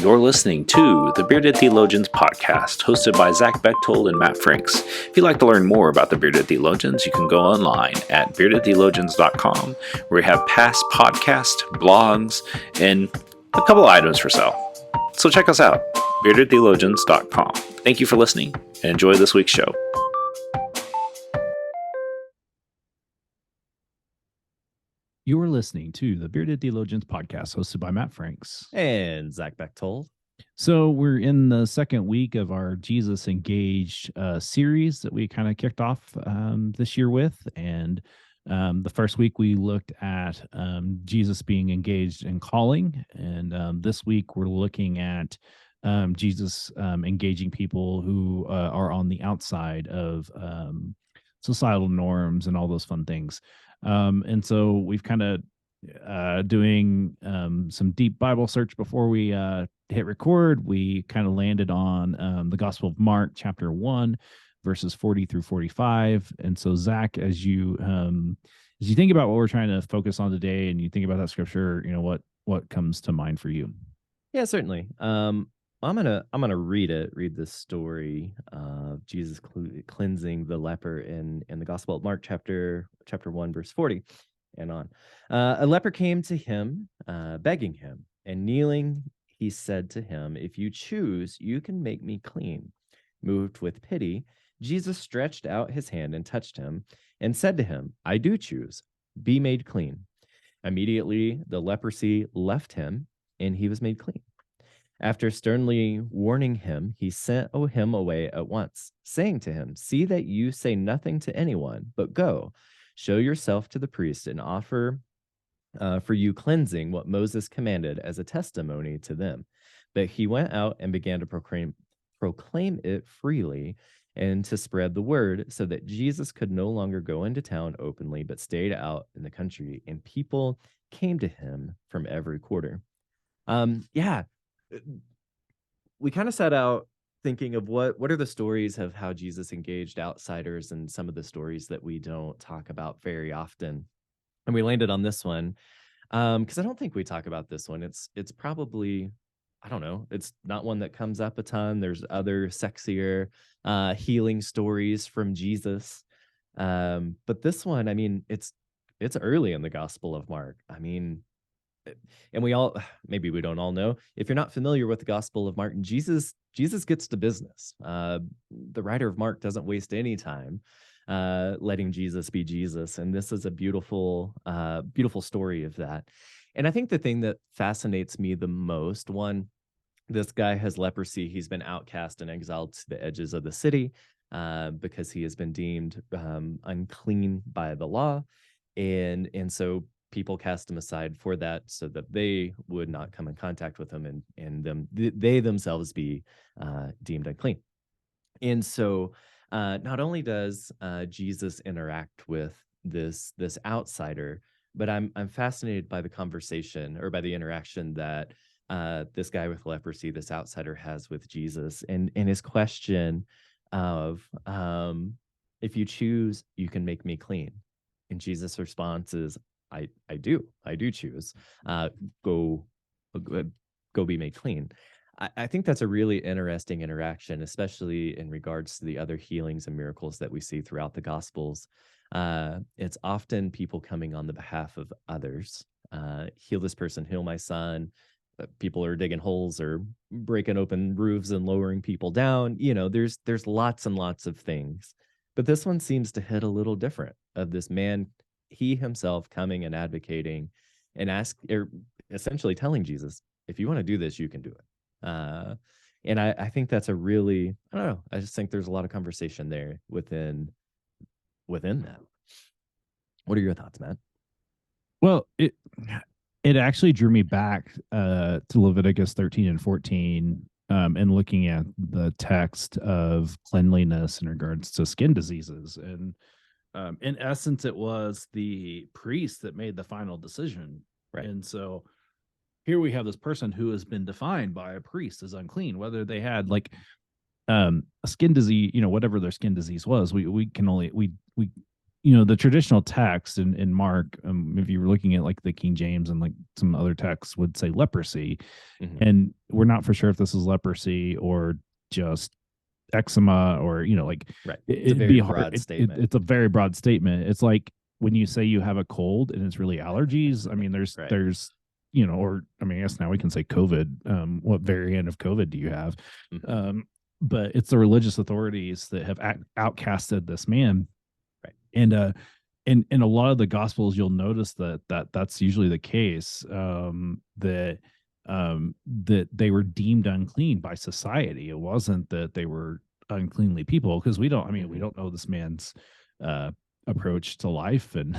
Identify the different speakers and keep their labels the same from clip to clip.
Speaker 1: You're listening to the Bearded Theologians podcast, hosted by Zach Bechtold and Matt Franks. If you'd like to learn more about the Bearded Theologians, you can go online at beardedtheologians.com, where we have past podcasts, blogs, and a couple items for sale. So check us out, beardedtheologians.com. Thank you for listening, and enjoy this week's show.
Speaker 2: You're listening to the Bearded Theologians podcast, hosted by Matt Franks
Speaker 3: and Zach Bechtold.
Speaker 2: So we're in the second week of our Jesus Engaged series that we kind of kicked off this year with. And the first week we looked at Jesus being engaged in calling. And this week we're looking at Jesus engaging people who are on the outside of societal norms and all those fun things. And so we've kind of doing some deep Bible search before we hit record. We kind of landed on the Gospel of Mark, chapter 1, verses 40 through 45. And so, Zach, as you think about what we're trying to focus on today, and you think about that scripture, you know, what comes to mind for you?
Speaker 3: Yeah, certainly. I'm gonna read this story of Jesus cleansing the leper in the Gospel of Mark, chapter 1, verse 40 and on. A leper came to him, begging him, and kneeling, he said to him, "If you choose, you can make me clean." Moved with pity, Jesus stretched out his hand and touched him, and said to him, "I do choose. Be made clean." Immediately, the leprosy left him, and he was made clean. After sternly warning him, he sent him away at once, saying to him, "See that you say nothing to anyone, but go, show yourself to the priest, and offer for you cleansing what Moses commanded as a testimony to them." But he went out and began to proclaim it freely and to spread the word, so that Jesus could no longer go into town openly, but stayed out in the country, and people came to him from every quarter. We kind of set out thinking of what are the stories of how Jesus engaged outsiders, and some of the stories that we don't talk about very often. And we landed on this one because I don't think we talk about this one. It's probably, I don't know, it's not one that comes up a ton. There's other sexier healing stories from Jesus. But this one, I mean, it's early in the Gospel of Mark. I mean, and we all, maybe we don't all know, if you're not familiar with the Gospel of Mark, Jesus gets to business. The writer of Mark doesn't waste any time letting Jesus be Jesus, and this is a beautiful story of that. And I think the thing that fascinates me the most, one, this guy has leprosy. He's been outcast and exiled to the edges of the city because he has been deemed unclean by the law, and so people cast him aside for that, so that they would not come in contact with him, and they themselves be deemed unclean. And so not only does Jesus interact with this outsider, but I'm fascinated by the conversation, or by the interaction that this guy with leprosy, this outsider, has with Jesus, and his question of, "If you choose, you can make me clean." And Jesus' response is, I do choose. Go be made clean. I think that's a really interesting interaction, especially in regards to the other healings and miracles that we see throughout the Gospels. It's often people coming on the behalf of others. Heal this person, heal my son. People are digging holes or breaking open roofs and lowering people down. You know, there's lots and lots of things. But this one seems to hit a little different, of this man, he himself coming and advocating and essentially telling Jesus, "If you want to do this, you can do it." And I think that's a really, I don't know, I just think there's a lot of conversation there within that. What are your thoughts, Matt?
Speaker 2: Well, it actually drew me back to Leviticus 13 and 14, and looking at the text of cleanliness in regards to skin diseases. And in essence, it was the priest that made the final decision.
Speaker 3: Right.
Speaker 2: And so here we have this person who has been defined by a priest as unclean, whether they had like a skin disease, you know, whatever their skin disease was. We can only we the traditional text in Mark, if you were looking at like the King James and like some other texts would say leprosy, and we're not for sure if this is leprosy or just eczema or like
Speaker 3: Right.
Speaker 2: it'd be hard. It's a very broad statement. It's like when you say you have a cold and it's really allergies. I mean, there's or I mean, I guess now we can say COVID. What variant of COVID do you have? But it's the religious authorities that have outcasted this man.
Speaker 3: Right.
Speaker 2: And in a lot of the gospels, you'll notice that's usually the case. That they were deemed unclean by society. It wasn't that they were uncleanly people, because we don't know this man's approach to life and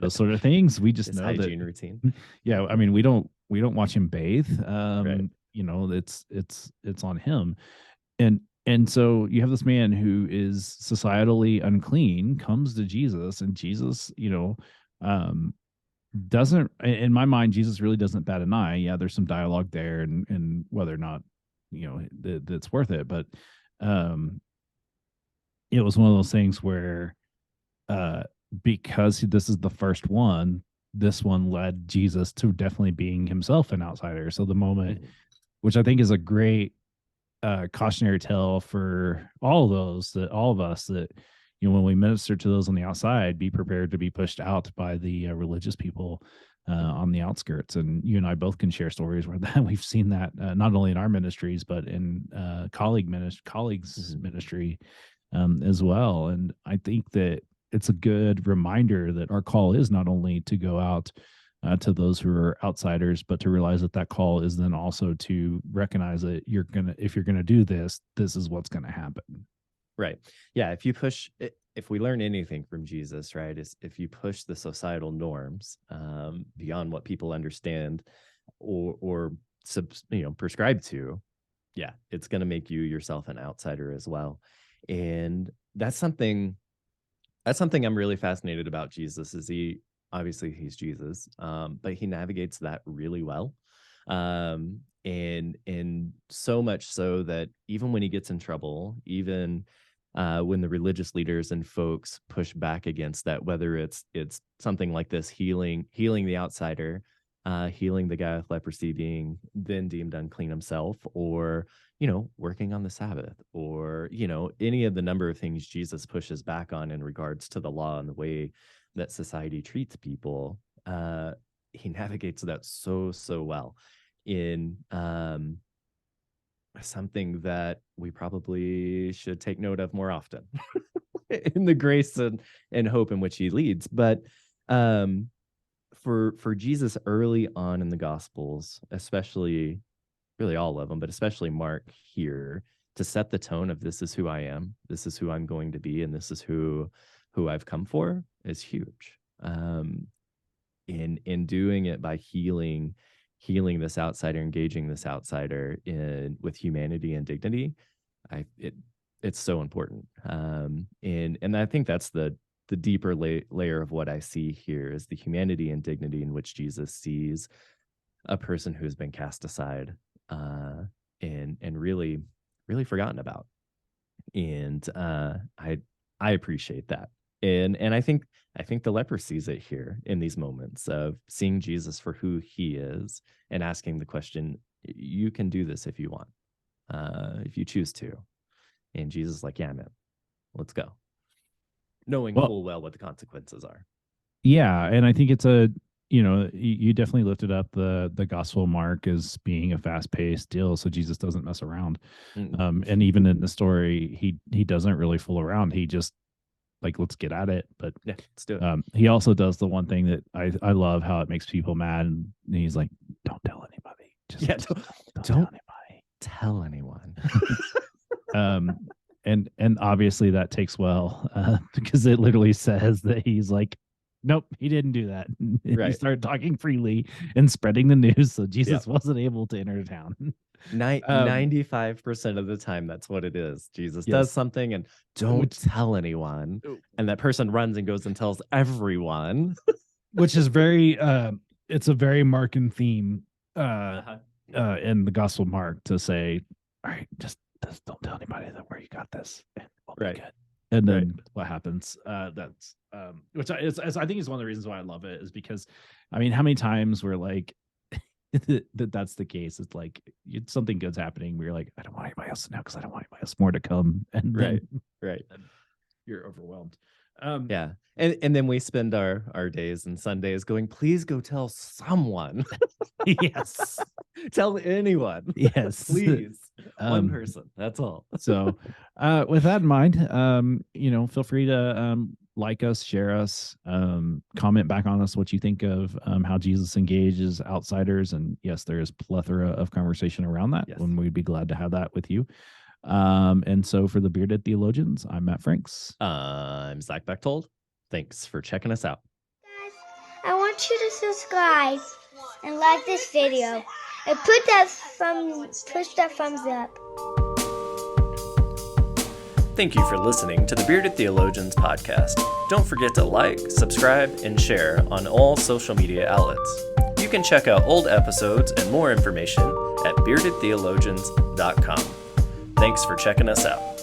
Speaker 2: those sort of things. We just
Speaker 3: his
Speaker 2: know
Speaker 3: hygiene routine.
Speaker 2: Yeah, I mean, we don't watch him bathe.
Speaker 3: Right.
Speaker 2: It's on him. And so you have this man who is societally unclean, comes to Jesus, and Jesus, doesn't, in my mind, Jesus really doesn't bat an eye. Yeah, there's some dialogue there and whether or not, that's worth it. But it was one of those things where because this is the first one, this one led Jesus to definitely being himself an outsider. So the moment, which I think is a great cautionary tale for all of us that when we minister to those on the outside, be prepared to be pushed out by the religious people on the outskirts. And you and I both can share stories where we've seen that not only in our ministries but in colleagues ministry as well. And I think that it's a good reminder that our call is not only to go out to those who are outsiders, but to realize that call is then also to recognize that if you're gonna do this, this is what's gonna happen.
Speaker 3: Right. Yeah. If we learn anything from Jesus, right, is if you push the societal norms beyond what people understand or prescribe to, yeah, it's going to make you yourself an outsider as well. And that's something I'm really fascinated about Jesus. Is obviously he's Jesus, but he navigates that really well. And so much so that even when he gets in trouble, even when the religious leaders and folks push back against that, whether it's something like this, healing the outsider, healing the guy with leprosy being then deemed unclean himself, or working on the Sabbath, or any of the number of things Jesus pushes back on in regards to the law and the way that society treats people, he navigates that so well in something that we probably should take note of more often in the grace and hope in which he leads. But for Jesus early on in the Gospels, especially really all of them, but especially Mark here, to set the tone of this is who I am, this is who I'm going to be, and this is who I've come for, is huge. In doing it by healing this outsider, engaging this outsider with humanity and dignity, it's so important. And I think that's the deeper layer of what I see here is the humanity and dignity in which Jesus sees a person who's been cast aside and really forgotten about. And I appreciate that. And I think the leper sees it here in these moments of seeing Jesus for who he is and asking the question, you can do this if you want, if you choose to. And Jesus is like, yeah, man, let's go. Knowing full well what the consequences are.
Speaker 2: Yeah. And I think it's you definitely lifted up the Gospel of Mark as being a fast-paced deal, so Jesus doesn't mess around. And even in the story, he doesn't really fool around. He just let's get at it. But
Speaker 3: yeah, let's do it.
Speaker 2: He also does the one thing that I love, how it makes people mad, and he's like, don't tell anybody. Don't
Speaker 3: tell anyone.
Speaker 2: And obviously that takes well, because it literally says that he's like, nope, he didn't do that. Right. He started talking freely and spreading the news, so Jesus wasn't able to enter town.
Speaker 3: 95% of the time, that's what it is. Jesus does something and don't tell anyone, and that person runs and goes and tells everyone,
Speaker 2: which is very it's a very Markan theme in the Gospel of Mark to say, all right, just don't tell anybody where you got this, and we'll be good. And then what happens? That's which I think is one of the reasons why I love it, is because, I mean, how many times we're like that's the case? It's like something good's happening. We're like, I don't want anybody else to know because I don't want anybody else more to come. And then,
Speaker 3: right.
Speaker 2: then you're overwhelmed.
Speaker 3: Yeah. And then we spend our days and Sundays going, please go tell someone.
Speaker 2: Yes.
Speaker 3: Tell anyone.
Speaker 2: Yes.
Speaker 3: Please. One person. That's all.
Speaker 2: So with that in mind, feel free to like us, share us, comment back on us what you think of how Jesus engages outsiders. And yes, there is plethora of conversation around that.
Speaker 3: Yes.
Speaker 2: And we'd be glad to have that with you. And so for the Bearded Theologians, I'm Matt Franks.
Speaker 3: I'm Zach Bechtold. Thanks for checking us out.
Speaker 4: Guys, I want you to subscribe and like this video and push that thumbs up.
Speaker 3: Thank you for listening to the Bearded Theologians podcast. Don't forget to like, subscribe, and share on all social media outlets. You can check out old episodes and more information at beardedtheologians.com. Thanks for checking us out.